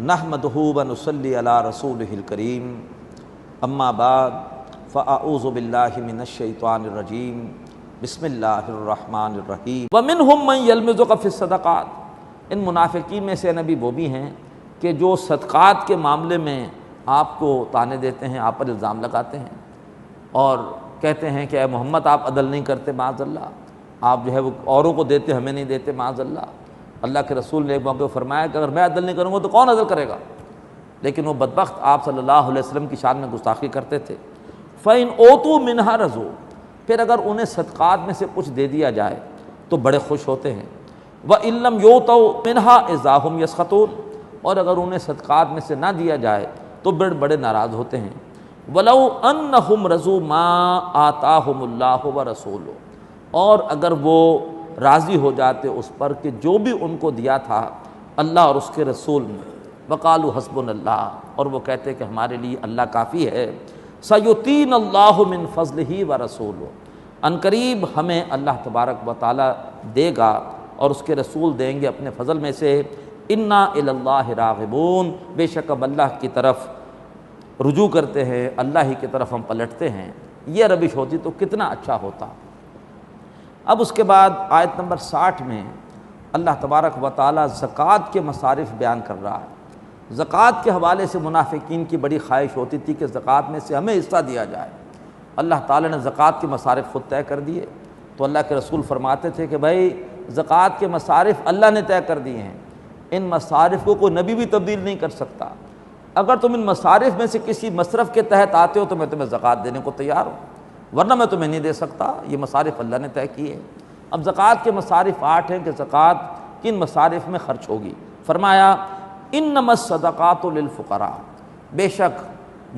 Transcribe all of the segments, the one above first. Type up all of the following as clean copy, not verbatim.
نحمدہ و نصلی علی رسولہ الکریم اما بعد فاعوذ باللہ من الشیطان الرجیم بسم اللہ الرحمن الرحیم ومنہم من یلمزک فی الصدقات۔ ان منافقین میں سے نبی وہ بھی ہیں کہ جو صدقات کے معاملے میں آپ کو طعنے دیتے ہیں، آپ پر الزام لگاتے ہیں اور کہتے ہیں کہ اے محمد آپ عدل نہیں کرتے، معاذ اللہ، آپ جو ہے وہ اوروں کو دیتے ہمیں نہیں دیتے، معاذ اللہ۔ اللہ کے رسول نے ایک موقع فرمایا کہ اگر میں عدل نہیں کروں گا تو کون عدل کرے گا؟ لیکن وہ بدبخت آپ صلی اللہ علیہ وسلم کی شان میں گستاخی کرتے تھے۔ فَإِنْ أُوتُوا مِنْهَا رَضُوا، پھر اگر انہیں صدقات میں سے کچھ دے دیا جائے تو بڑے خوش ہوتے ہیں۔ وَإِن لَّمْ يُؤْتَوْا مِنْهَا إِذَا هُمْ يَسْخَطُونَ، اور اگر انہیں صدقات میں سے نہ دیا جائے تو بڑے ناراض ہوتے ہیں۔ وَلَوْ أَنَّهُمْ رَضُوا مَا آتَاهُمُ اللَّهُ وَرَسُولُهُ، اور اگر وہ راضی ہو جاتے اس پر کہ جو بھی ان کو دیا تھا اللہ اور اس کے رسول نے، وَقَالُوا حَسْبُنَا اللَّهُ، اور وہ کہتے کہ ہمارے لیے اللہ کافی ہے۔ سَيُؤْتِينَا اللَّهُ مِن فَضْلِهِ وَرَسُولُهُ، ان قریب ہمیں اللہ تبارک و تعالی دے گا اور اس کے رسول دیں گے اپنے فضل میں سے۔ اِنَّا إِلَى اللَّهِ رَاغِبُونَ، بے شک اب اللہ کی طرف رجوع کرتے ہیں، اللہ ہی کی طرف ہم پلٹتے ہیں۔ یہ روش ہوتی تو کتنا اچھا ہوتا۔ اب اس کے بعد آیت نمبر 60 میں اللہ تبارک و تعالی زکوٰۃ کے مصارف بیان کر رہا ہے۔ زکوٰۃ کے حوالے سے منافقین کی بڑی خواہش ہوتی تھی کہ زکوٰۃ میں سے ہمیں حصہ دیا جائے۔ اللہ تعالی نے زکوٰۃ کے مصارف خود طے کر دیے، تو اللہ کے رسول فرماتے تھے کہ بھائی زکوٰۃ کے مصارف اللہ نے طے کر دیے ہیں، ان مصارف کو کوئی نبی بھی تبدیل نہیں کر سکتا۔ اگر تم ان مصارف میں سے کسی مصرف کے تحت آتے ہو تو میں تمہیں زکوٰۃ دینے کو تیار ہوں، ورنہ میں تمہیں نہیں دے سکتا۔ یہ مصارف اللہ نے طے کیے۔ اب زکوٰۃ کے مصارف 8 ہیں کہ زکوٰۃ کن مصارف میں خرچ ہوگی۔ فرمایا انما الصدقات للفقراء، بے شک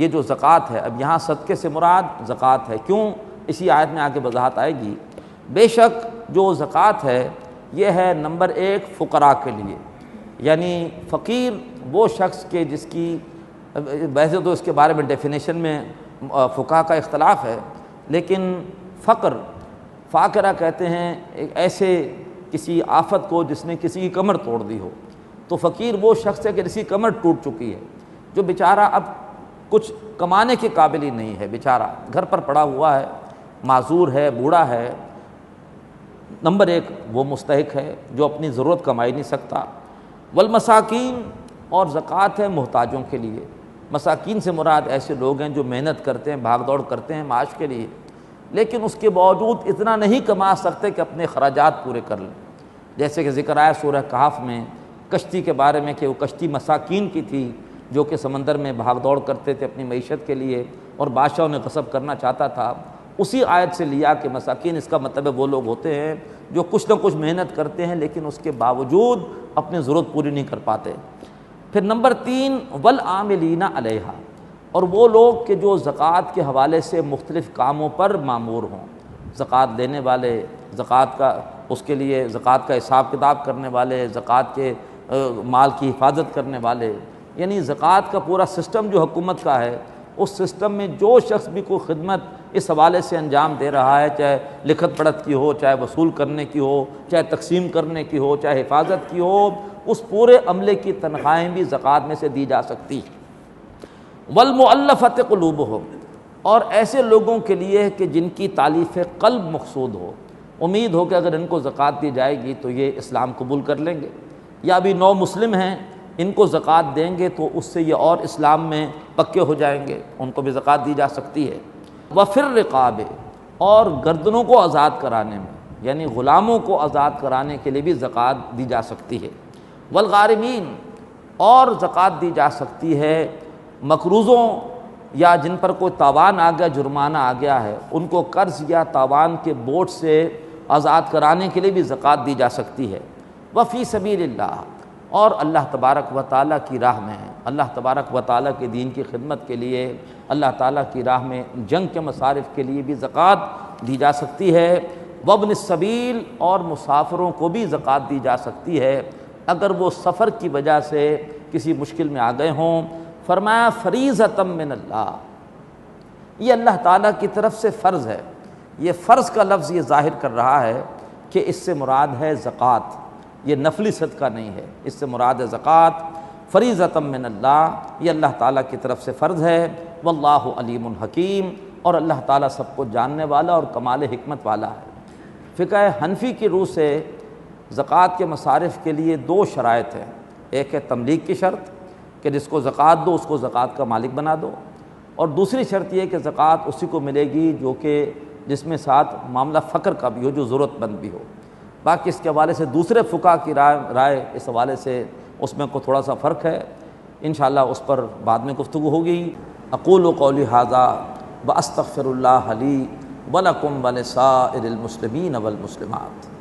یہ جو زکوٰۃ ہے، اب یہاں صدقے سے مراد زکوٰۃ ہے، کیوں؟ اسی آیت میں آگے وضاحت آئے گی۔ بے شک جو زکوٰۃ ہے یہ ہے نمبر 1 فقراء کے لیے، یعنی فقیر وہ شخص کے جس کی، ویسے تو اس کے بارے میں ڈیفینیشن میں فقہا کا اختلاف ہے، لیکن فاقرہ کہتے ہیں ایک ایسے کسی آفت کو جس نے کسی کی کمر توڑ دی ہو، تو فقیر وہ شخص ہے کہ جس کی کمر ٹوٹ چکی ہے، جو بیچارہ اب کچھ کمانے کے قابل ہی نہیں ہے، بیچارہ گھر پر پڑا ہوا ہے، معذور ہے، بوڑھا ہے۔ نمبر 1 وہ مستحق ہے جو اپنی ضرورت کما ہی نہیں سکتا۔ والمساکین، اور زکوٰۃ ہے محتاجوں کے لیے۔ مساکین سے مراد ایسے لوگ ہیں جو محنت کرتے ہیں، بھاگ دوڑ کرتے ہیں معاش کے لیے، لیکن اس کے باوجود اتنا نہیں کما سکتے کہ اپنے اخراجات پورے کر لیں۔ جیسے کہ ذکر آیا سورہ کہف میں کشتی کے بارے میں کہ وہ کشتی مساکین کی تھی جو کہ سمندر میں بھاگ دوڑ کرتے تھے اپنی معیشت کے لیے، اور بادشاہ انہیں غصب کرنا چاہتا تھا۔ اسی آیت سے لیا کہ مساکین اس کا مطلب ہے وہ لوگ ہوتے ہیں جو کچھ نہ کچھ محنت کرتے ہیں لیکن اس کے باوجود اپنی ضرورت پوری نہیں کر پاتے۔ پھر نمبر 3 والعاملین علیہا، اور وہ لوگ کہ جو زکوٰۃ کے حوالے سے مختلف کاموں پر مامور ہوں، زکوٰۃ دینے والے، زکوٰۃ کا اس کے لیے زکوٰۃ کا حساب کتاب کرنے والے، زکوٰۃ کے مال کی حفاظت کرنے والے، یعنی زکوٰۃ کا پورا سسٹم جو حکومت کا ہے، اس سسٹم میں جو شخص بھی کوئی خدمت اس حوالے سے انجام دے رہا ہے، چاہے لکھت پڑھت کی ہو، چاہے وصول کرنے کی ہو، چاہے تقسیم کرنے کی ہو، چاہے حفاظت کی ہو، اس پورے عملے کی تنخواہیں بھی زکوٰۃ میں سے دی جا سکتی۔ والمؤلفۃ قلوبہم، اور ایسے لوگوں کے لیے کہ جن کی تالیف قلب مقصود ہو، امید ہو کہ اگر ان کو زکوٰۃ دی جائے گی تو یہ اسلام قبول کر لیں گے، یا ابھی نو مسلم ہیں، ان کو زکوٰۃ دیں گے تو اس سے یہ اور اسلام میں پکے ہو جائیں گے، ان کو بھی زکوٰۃ دی جا سکتی ہے۔ وفی الرقاب، اور گردنوں کو آزاد کرانے میں، یعنی غلاموں کو آزاد کرانے کے لیے بھی زکوٰۃ دی جا سکتی ہے۔ والغارمین، اور زکوٰۃ دی جا سکتی ہے مقروضوں یا جن پر کوئی تاوان آ گیا، جرمانہ آ گیا ہے، ان کو قرض یا تاوان کے بوجھ سے آزاد کرانے کے لیے بھی زکوٰۃ دی جا سکتی ہے۔ وفی سبیل اللہ، اور اللہ تبارک و تعالیٰ کی راہ میں ہے، اللہ تبارک و تعالیٰ کے دین کی خدمت کے لیے، اللہ تعالیٰ کی راہ میں جنگ کے مصارف کے لیے بھی زکوٰۃ دی جا سکتی ہے۔ وابن السبیل، اور مسافروں کو بھی زکوٰۃ دی جا سکتی ہے اگر وہ سفر کی وجہ سے کسی مشکل میں آ گئے ہوں۔ فرمایا فریضۃ من اللہ، یہ اللہ تعالیٰ کی طرف سے فرض ہے۔ یہ فرض کا لفظ یہ ظاہر کر رہا ہے کہ اس سے مراد ہے زکوٰۃ، یہ نفلی صدقہ نہیں ہے، اس سے مراد ہے زکوٰۃ۔ فریضۃ من اللہ، یہ اللہ تعالیٰ کی طرف سے فرض ہے، واللہ علیم حکیم، اور اللہ تعالیٰ سب کو جاننے والا اور کمال حکمت والا ہے۔ فقہ حنفی کی روح سے زکوٰۃ کے مصارف کے لیے دو شرائط ہیں، ایک ہے تملیک کی شرط کہ جس کو زکوٰۃ دو اس کو زکوٰۃ کا مالک بنا دو، اور دوسری شرط یہ کہ زکوٰۃ اسی کو ملے گی جو کہ جس میں ساتھ معاملہ فقر کا بھی ہو، جو ضرورت مند بھی ہو۔ باقی اس کے حوالے سے دوسرے فقہاء کی رائے اس حوالے سے اس میں کو تھوڑا سا فرق ہے، انشاءاللہ اس پر بعد میں گفتگو ہوگی۔ اقول قولی ھذا واستغفر اللہ لی ولکم ولسائر المسلمین والمسلمات۔